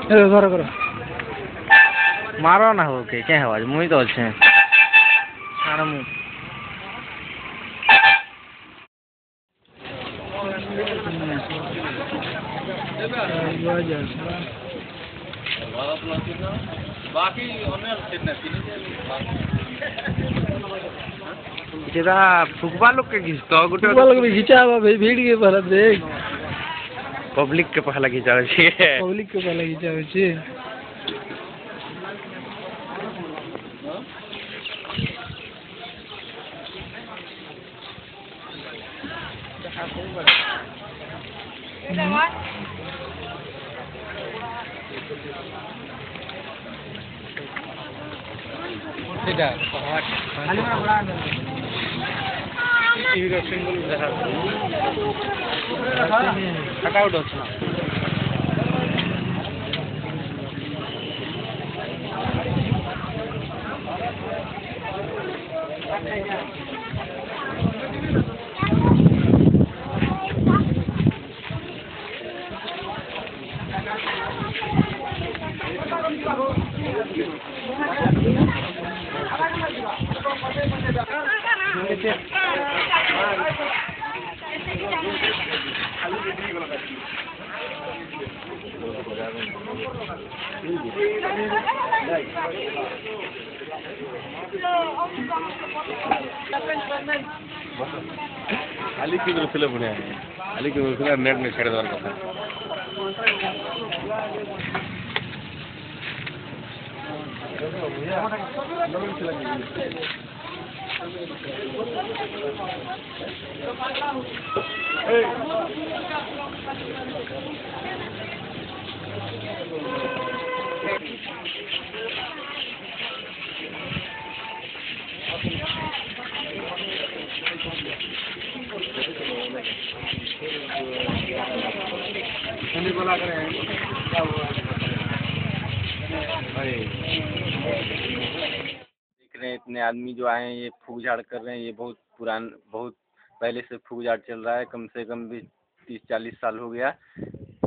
घर कर मारो ना हो के क्या आवाज मुई तो अच्छे सारा मु जेदा फुकबा लोग के घिचतो गुटे लोग भी खिंचा हुआ भाई भीड़ के पहले देख पब्लिक के पहला खिंचावे छे पब्लिक के पहले खिंचावे छे कटआउट होछना Ali की दरफिले पुणे Ali की दरफिले नेट में छेड़ दवार का देख रहे हैं इतने आदमी जो आए हैं ये फूक झाड़ कर रहे हैं ये बहुत पहले से फूक झाड़ चल रहा है कम से कम भी 30-40 साल हो गया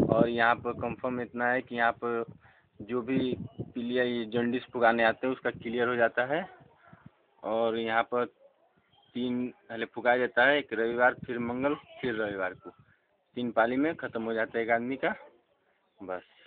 और यहाँ पर कंफर्म इतना है कि यहाँ पर जो भी पीलिया ये जॉन्डिस फुकाने आते हैं उसका क्लियर हो जाता है और यहाँ पर 3 पहले फुकाया जाता है एक रविवार फिर मंगल फिर रविवार को 3 पाली में ख़त्म हो जाता है एक आदमी का बस।